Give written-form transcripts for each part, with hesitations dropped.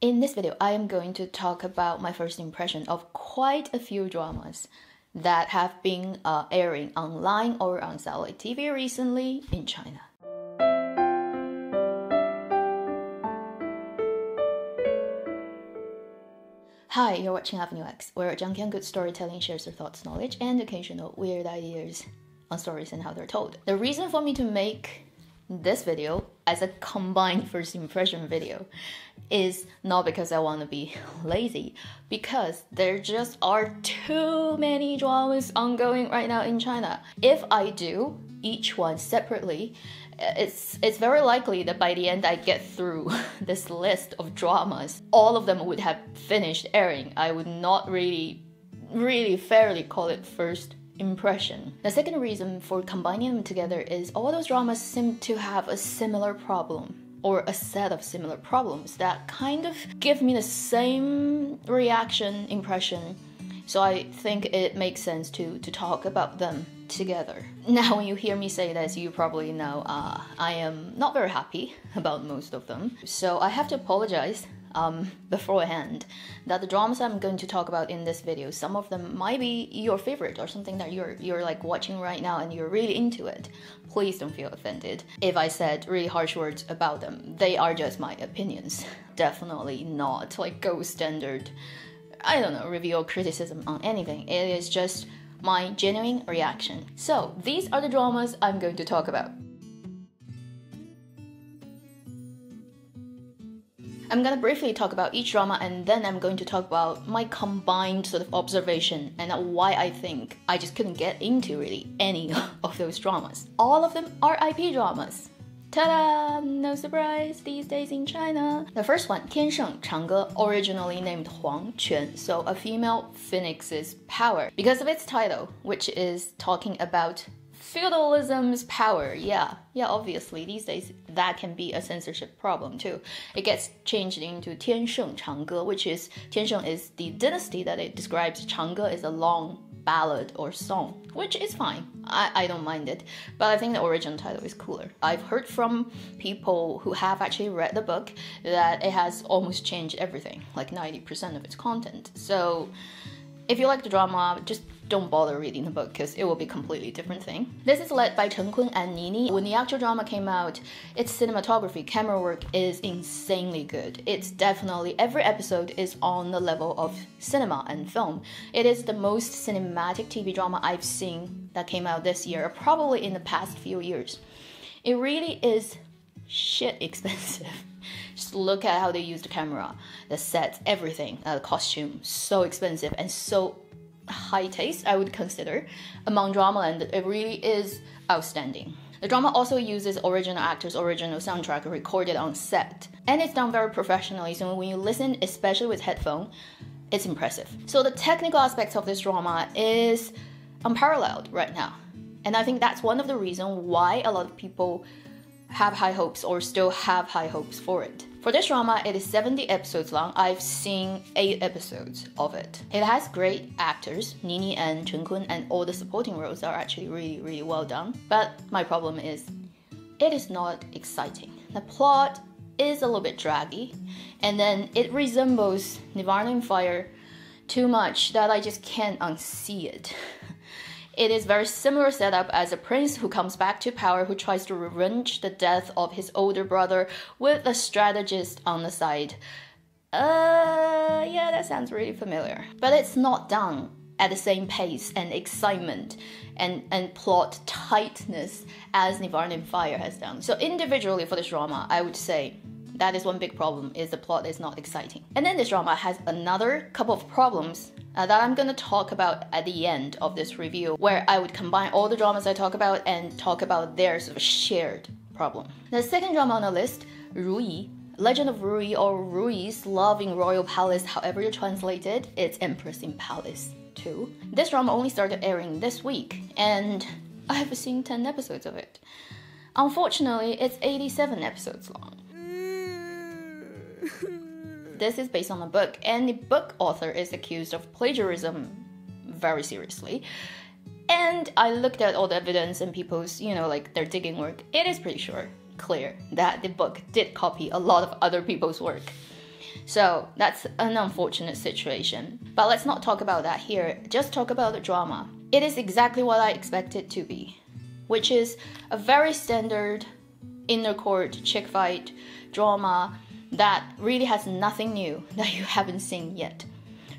In this video, I am going to talk about my first impression of quite a few dramas that have been airing online or on satellite TV recently in China. Hi, you're watching Avenue X, where a junkie on good storytelling shares their thoughts, knowledge, and occasional weird ideas on stories and how they're told. The reason for me to make this video as a combined first impression video is not because I want to be lazy, because there just are too many dramas ongoing right now in China. If I do each one separately, it's very likely that by the end I get through this list of dramas, all of them would have finished airing. I would not really fairly call it first impression. The second reason for combining them together is all those dramas seem to have a similar problem, or a set of similar problems that kind of give me the same reaction, impression. So I think it makes sense to talk about them together. Now, when you hear me say this, you probably know I am not very happy about most of them. So I have to apologize beforehand that the dramas I'm going to talk about in this video, some of them might be your favorite or something that you're like watching right now and you're really into it. Please don't feel offended if I said really harsh words about them. They are just my opinions. Definitely not like gold standard, I don't know, review or criticism on anything. It is just my genuine reaction. So these are the dramas I'm going to talk about. I'm gonna briefly talk about each drama, and then I'm going to talk about my combined sort of observation and why I think I just couldn't get into really any of those dramas. All of them are IP dramas. Ta-da! No surprise these days in China. The first one, 天圣长歌, originally named Huang Quan, so a female phoenix's power, because of its title, which is talking about feudalism's power. Yeah, obviously these days that can be a censorship problem too. It gets changed into 天圣长歌, which is, 天圣 is the dynasty that it describes. 长歌 is a long ballad or song, which is fine. I don't mind it, but I think the original title is cooler. I've heard from people who have actually read the book that it has almost changed everything, like 90% of its content. So if you like the drama, just don't bother reading the book because it will be a completely different thing. This is led by Chen Kun and Nini. When the actual drama came out, its cinematography, camera work is insanely good. It's definitely, every episode is on the level of cinema and film. It is the most cinematic TV drama I've seen that came out this year, probably in the past few years. It really is shit expensive. Just look at how they use the camera, the sets, everything, the costume, so expensive and so high taste, I would consider, among drama, and it really is outstanding. The drama also uses original actors, original soundtrack recorded on set, and it's done very professionally, so when you listen, especially with headphone, it's impressive. So the technical aspects of this drama is unparalleled right now, and I think that's one of the reasons why a lot of people have high hopes or still have high hopes for it. For this drama, it is 70 episodes long. I've seen 8 episodes of it. It has great actors, Nini and Chen Kun, and all the supporting roles are actually really well done. But my problem is, it is not exciting. The plot is a little bit draggy, and then it resembles Nirvana Fire too much that I just can't unsee it. It is very similar setup as a prince who comes back to power, who tries to revenge the death of his older brother with a strategist on the side. Yeah, that sounds really familiar. But it's not done at the same pace and excitement and plot tightness as Nirvana Fire has done. So individually for this drama, I would say that is one big problem, is the plot is not exciting. And then this drama has another couple of problems that I'm gonna talk about at the end of this review, where I would combine all the dramas I talk about and talk about their sort of shared problem. The second drama on the list, Ruyi, Legend of Ruyi, or Ruyi's Love in Royal Palace, however you translate it, it's Empress in Palace too. This drama only started airing this week, and I have seen 10 episodes of it. Unfortunately, it's 87 episodes long. This is based on a book, and the book author is accused of plagiarism very seriously. And I looked at all the evidence and people's, like their digging work. It is pretty clear that the book did copy a lot of other people's work. So that's an unfortunate situation. But let's not talk about that here. Just talk about the drama. It is exactly what I expect it to be, which is a very standard inner court chick fight drama that really has nothing new that you haven't seen yet.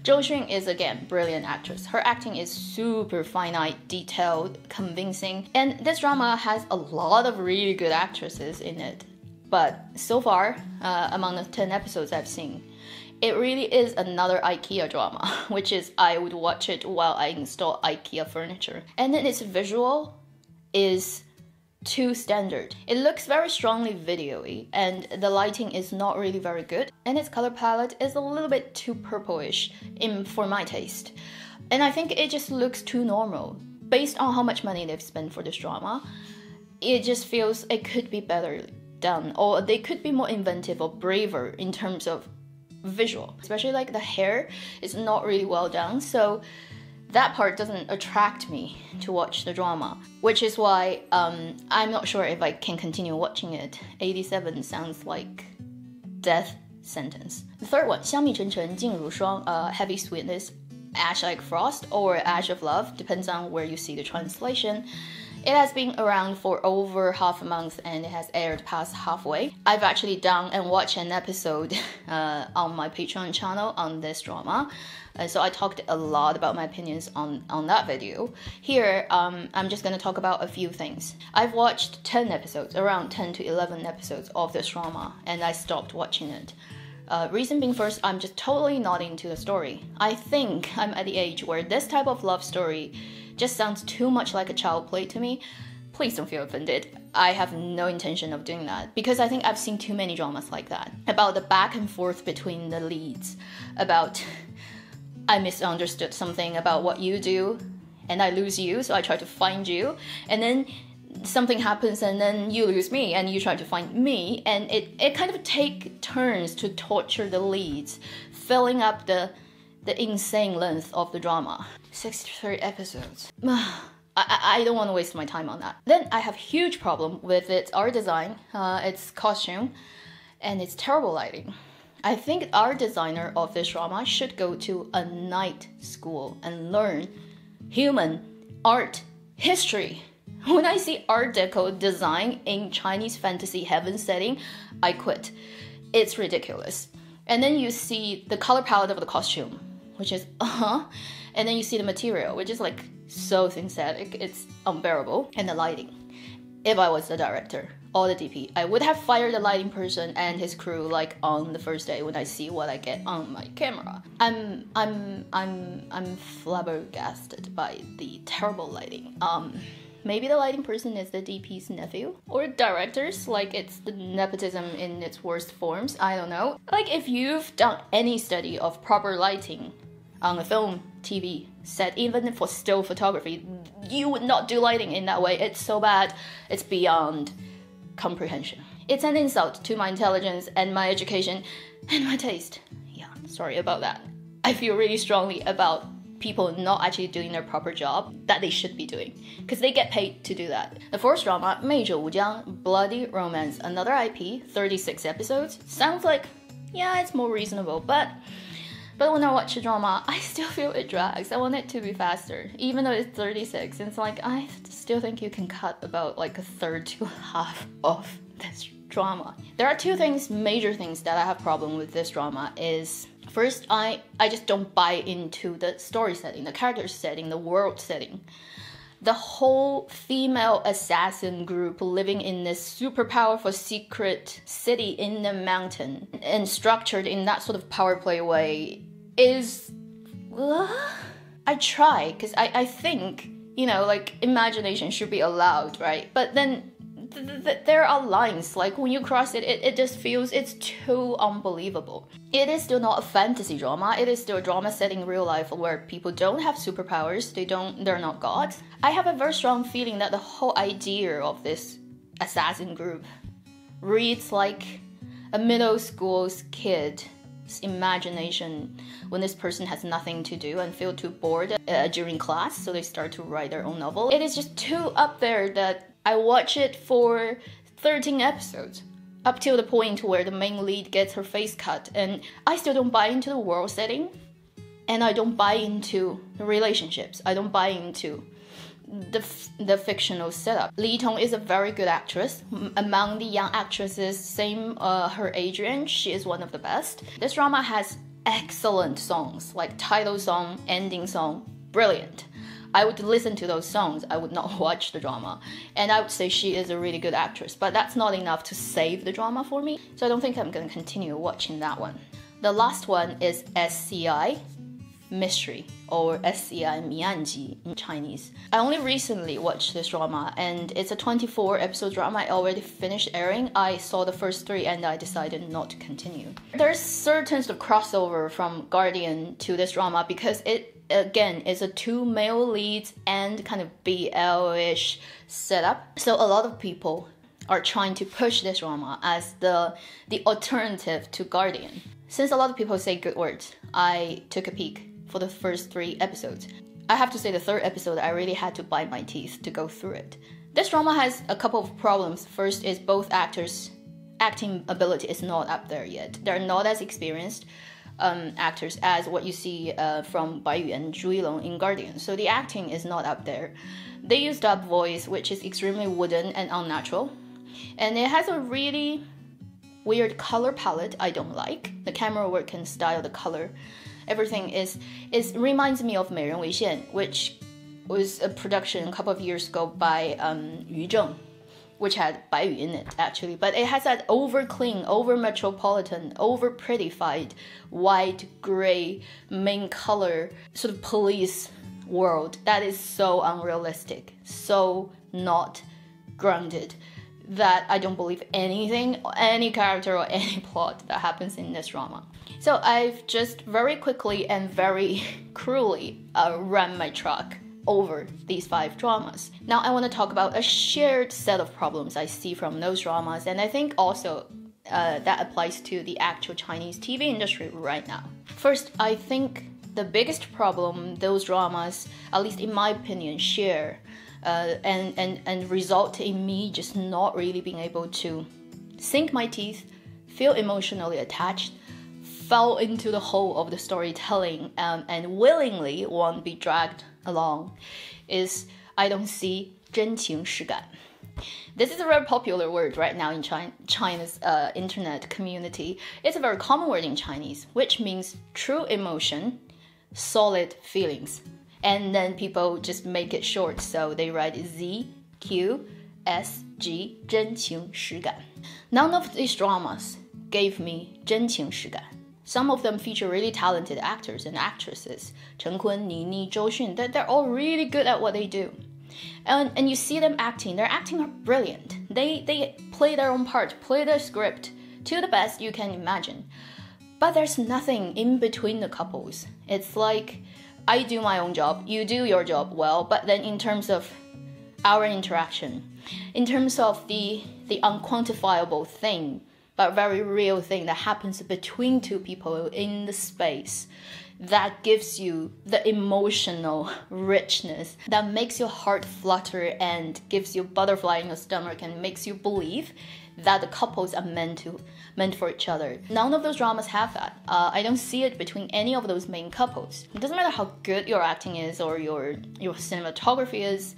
Zhou Xun is, again, brilliant actress. Her acting is super finite, detailed, convincing, and this drama has a lot of really good actresses in it. But so far, among the 10 episodes I've seen, it really is another IKEA drama, which is I would watch it while I install IKEA furniture. And then its visual is too standard. It looks very strongly video-y, and the lighting is not really very good, and its color palette is a little bit too purplish for my taste. And I think it just looks too normal. Based on how much money they've spent for this drama, it just feels it could be better done, or they could be more inventive or braver in terms of visual. Especially like the hair is not really well done, so that part doesn't attract me to watch the drama, which is why I'm not sure if I can continue watching it. 87 sounds like death sentence. The third one, 香蜜沉沉烬如霜, heavy sweetness, ash like frost, or ash of love, depends on where you see the translation. It has been around for over half a month and it has aired past halfway. I've actually done and watched an episode on my Patreon channel on this drama. So I talked a lot about my opinions on that video. Here, I'm just going to talk about a few things. I've watched 10 episodes, around 10 to 11 episodes of this drama, and I stopped watching it. Reason being, first, I'm just totally not into the story. I think I'm at the age where this type of love story just sounds too much like a child play to me. Please don't feel offended. I have no intention of doing that, because I think I've seen too many dramas like that. About the back and forth between the leads, about I misunderstood something about what you do, and I lose you, so I try to find you, and then something happens and then you lose me and you try to find me, and it kind of take turns to torture the leads, filling up the insane length of the drama. 63 episodes. I don't want to waste my time on that. Then I have huge problem with its art design, its costume, and its terrible lighting. I think art designer of this drama should go to a night school and learn human art history. When I see Art Deco design in Chinese fantasy heaven setting, I quit. It's ridiculous. And then you see the color palette of the costume, which is and then you see the material, which is like so synthetic, it's unbearable. And the lighting. If I was the director or the DP, I would have fired the lighting person and his crew like on the first day when I see what I get on my camera. I'm flabbergasted by the terrible lighting. Maybe the lighting person is the DP's nephew? Or directors, like it's the nepotism in its worst forms, I don't know. Like if you've done any study of proper lighting on a film, TV set, even for still photography, you would not do lighting in that way. It's so bad, it's beyond comprehension. It's an insult to my intelligence and my education and my taste. Yeah, sorry about that. I feel really strongly about people not actually doing their proper job that they should be doing, because they get paid to do that. The fourth drama, 媚者无疆, Bloody Romance, another IP, 36 episodes. Sounds like, yeah, it's more reasonable, but when I watch the drama, I still feel it drags. I want it to be faster, even though it's 36. It's like, I still think you can cut about like a third to half of this drama. There are two things, major things that I have problem with this drama is, first, I just don't buy into the story setting, the character setting, the world setting. The whole female assassin group living in this super powerful secret city in the mountain and structured in that sort of power play way is... I try, because I think, you know, like, imagination should be allowed, right? But then there are lines, like when you cross it, it just feels it's too unbelievable. It is still not a fantasy drama, it is still a drama set in real life where people don't have superpowers, they're not gods. I have a very strong feeling that the whole idea of this assassin group reads like a middle school kid's imagination when this person has nothing to do and feel too bored during class, so they start to write their own novel. It is just too up there that I watch it for 13 episodes. up till the point where the main lead gets her face cut, and I still don't buy into the world setting, and I don't buy into the relationships. I don't buy into the fictional setup. Li Tong is a very good actress. Among the young actresses, same her age range, she is one of the best. This drama has excellent songs, like title song, ending song, brilliant. I would listen to those songs, I would not watch the drama. And I would say she is a really good actress, but that's not enough to save the drama for me. So I don't think I'm gonna continue watching that one. The last one is S.C.I Mystery, or S.C.I Mianji in Chinese. I only recently watched this drama, and it's a 24-episode drama. I already finished airing. I saw the first 3 and I decided not to continue. There's certain sort of crossover from Guardian to this drama because it, again, is a 2 male leads and kind of BL-ish setup. So a lot of people are trying to push this drama as the alternative to Guardian. Since a lot of people say good words, I took a peek for the first 3 episodes. I have to say the 3rd episode, I really had to bite my teeth to go through it. This drama has a couple of problems. First is both actors' acting ability is not up there yet. They're not as experienced actors as what you see from Bai Yu and Zhu Yilong in Guardian. So the acting is not up there. They use dub voice, which is extremely wooden and unnatural. And it has a really weird color palette I don't like. The camera work and style, the color, everything reminds me of 美人为馅, which was a production a couple of years ago by Yu Zheng, which had 白宇 in it actually. But it has that over clean, over metropolitan, over prettified, white, gray, main color sort of police world that is so unrealistic, so not grounded, that I don't believe anything, any character or any plot that happens in this drama. So I've just very quickly and very cruelly ran my truck over these 5 dramas. Now I want to talk about a shared set of problems I see from those dramas, and I think also that applies to the actual Chinese TV industry right now. First, I think the biggest problem those dramas, at least in my opinion, share and result in me just not really being able to sink my teeth, feel emotionally attached, fall into the hole of the storytelling, and willingly want to be dragged along, is I don't see 真情实感. This is a very popular word right now in China's internet community. It's a very common word in Chinese, which means true emotion, solid feelings. And then people just make it short, so they write ZQSG 真情实感. None of these dramas gave me 真情实感. Some of them feature really talented actors and actresses. Chen Kun, Nini, Zhou Xun, they're all really good at what they do. And you see them acting, their acting are brilliant. They play their own part, play their script to the best you can imagine. But there's nothing in between the couples. It's like, I do my own job, you do your job well, but then in terms of our interaction, in terms of the unquantifiable thing, but very real thing that happens between 2 people in the space, that gives you the emotional richness that makes your heart flutter and gives you butterfly in your stomach and makes you believe that the couples are meant for each other. None of those dramas have that. I don't see it between any of those main couples. It doesn't matter how good your acting is or your cinematography is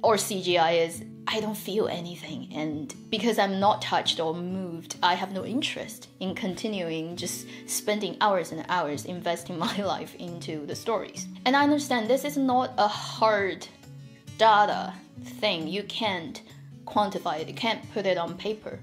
or CGI is, I don't feel anything. And because I'm not touched or moved, I have no interest in continuing just spending hours and hours investing my life into the stories. And I understand this is not a hard data thing. You can't quantify it, you can't put it on paper.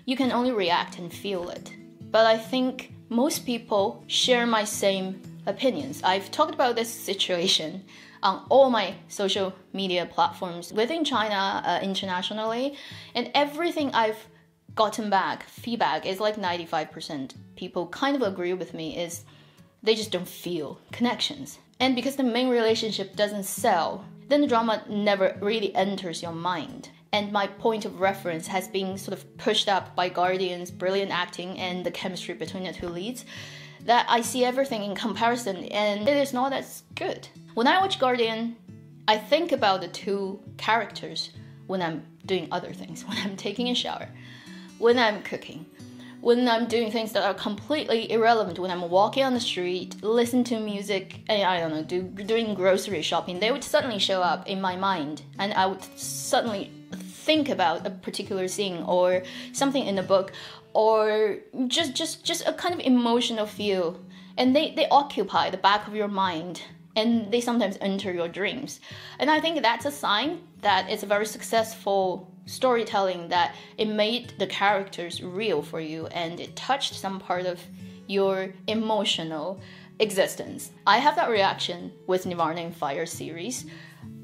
You can only react and feel it. But I think most people share my same opinions. I've talked about this situation on all my social media platforms within China, internationally, and everything I've gotten back, feedback, is like 95%. People kind of agree with me, is they just don't feel connections. And because the main relationship doesn't sell, then the drama never really enters your mind. And my point of reference has been sort of pushed up by Guardian's brilliant acting and the chemistry between the 2 leads, that I see everything in comparison, and it is not as good. When I watch Guardian, I think about the 2 characters when I'm doing other things, when I'm taking a shower. when I'm cooking, when I'm doing things that are completely irrelevant, when I'm walking on the street, listen to music, and I don't know, doing grocery shopping, they would suddenly show up in my mind, and I would suddenly think about a particular scene or something in the book, or just a kind of emotional feel, and they occupy the back of your mind, and they sometimes enter your dreams. And I think that's a sign that it's a very successful storytelling, that it made the characters real for you and it touched some part of your emotional existence. I have that reaction with Nirvana and Fire series.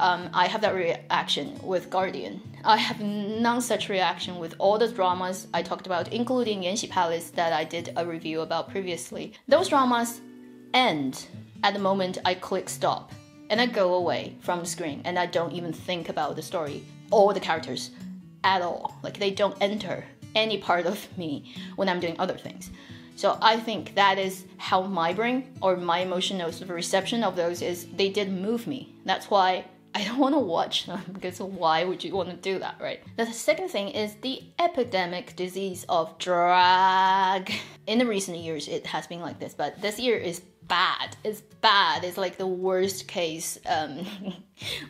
I have that reaction with Guardian. I have none such reaction with all the dramas I talked about, including Yanxi Palace that I did a review about previously. Those dramas end at the moment I click stop and I go away from the screen and I don't even think about the story or the characters at all. Like, they don't enter any part of me when I'm doing other things. So I think that is how my brain or my emotional sort of reception of those is. They did move me. That's why I don't want to watch them, because why would you want to do that, right? The second thing is the epidemic disease of drag. In the recent years, it has been like this, but this year is bad. It's bad. It's like the worst case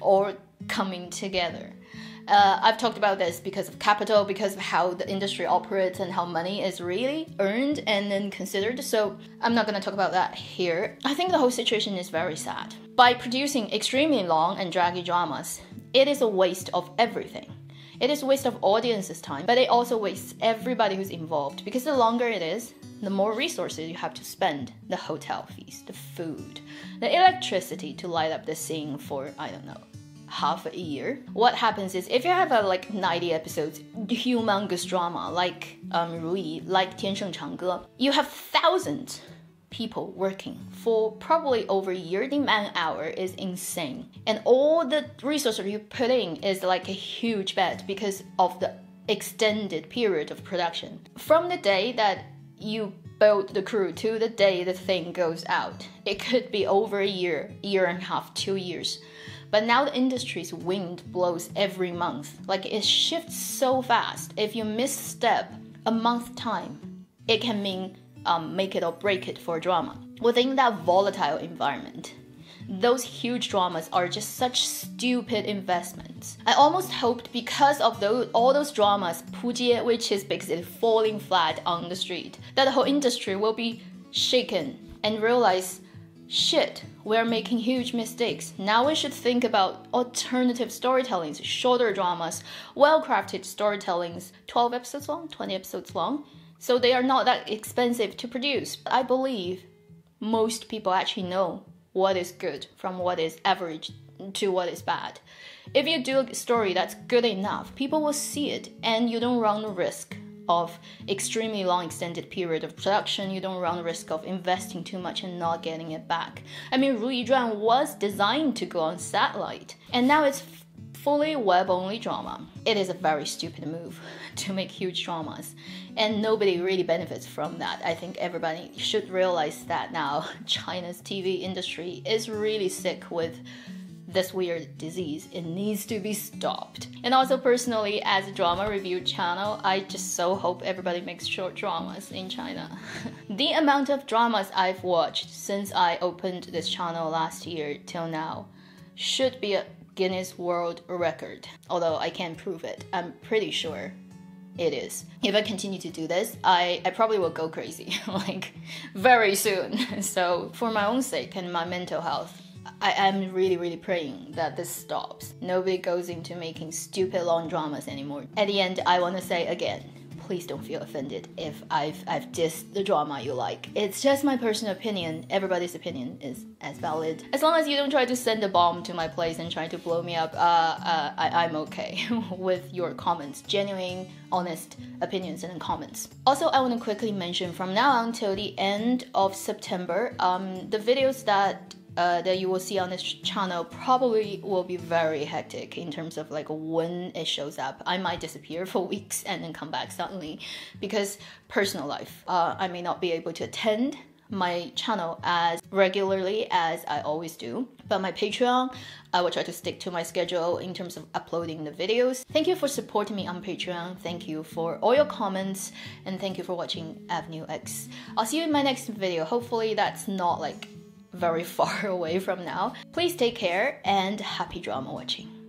all coming together. I've talked about this because of capital, because of how the industry operates and how money is really earned and then considered. So I'm not going to talk about that here. I think the whole situation is very sad. By producing extremely long and draggy dramas, it is a waste of everything. It is a waste of audience's time, but it also wastes everybody who's involved, because the longer it is, the more resources you have to spend. The hotel fees, the food, the electricity to light up the scene for, I don't know, half a year. What happens is, if you have a 90 episodes humongous drama like Ruyi, like 天生长歌, you have thousands people working for probably over a year. The man hour is insane, and all the resources you put in is like a huge bet because of the extended period of production. From the day that you build the crew to the day the thing goes out, it could be over a year and a half, 2 years. But now the industry's wind blows every month. Like, it shifts so fast. If you misstep a month time, it can mean make it or break it for a drama. Within that volatile environment, those huge dramas are just such stupid investments. I almost hoped, because of all those dramas, 扑街, which is basically falling flat on the street, that the whole industry will be shaken and realize, shit, we're making huge mistakes. Now we should think about alternative storytellings, shorter dramas, well-crafted storytellings, 12 episodes long, 20 episodes long, so they are not that expensive to produce. I believe most people actually know what is good from what is average to what is bad. If you do a story that's good enough, people will see it, and you don't run the risk of extremely long extended period of production. You don't run the risk of investing too much and not getting it back. I mean, Ruyi was designed to go on satellite, and now it's fully web-only drama. It is a very stupid move to make huge dramas, and nobody really benefits from that. I think everybody should realize that now. China's TV industry is really sick with this weird disease. It needs to be stopped. And also, personally, as a drama review channel, I just so hope everybody makes short dramas in China. The amount of dramas I've watched since I opened this channel last year till now should be a Guinness World Record, although I can't prove it. I'm pretty sure it is. If I continue to do this, I probably will go crazy, like, very soon. So for my own sake and my mental health, I am really praying that this stops. Nobody goes into making stupid long dramas anymore. At the end, I want to say again, please don't feel offended if I've dissed the drama you like. It's just my personal opinion. Everybody's opinion is as valid. As long as you don't try to send a bomb to my place and try to blow me up, I'm okay with your comments. Genuine, honest opinions and comments. Also, I want to quickly mention, from now on till the end of September, the videos that you will see on this channel probably will be very hectic in terms of like when it shows up. I might disappear for weeks and then come back suddenly because personal life. I may not be able to attend my channel as regularly as I always do. But my Patreon, I will try to stick to my schedule in terms of uploading the videos. Thank you for supporting me on Patreon. Thank you for all your comments, and thank you for watching Avenue X. I'll see you in my next video. Hopefully that's not like very far away from now. Please take care and happy drama watching.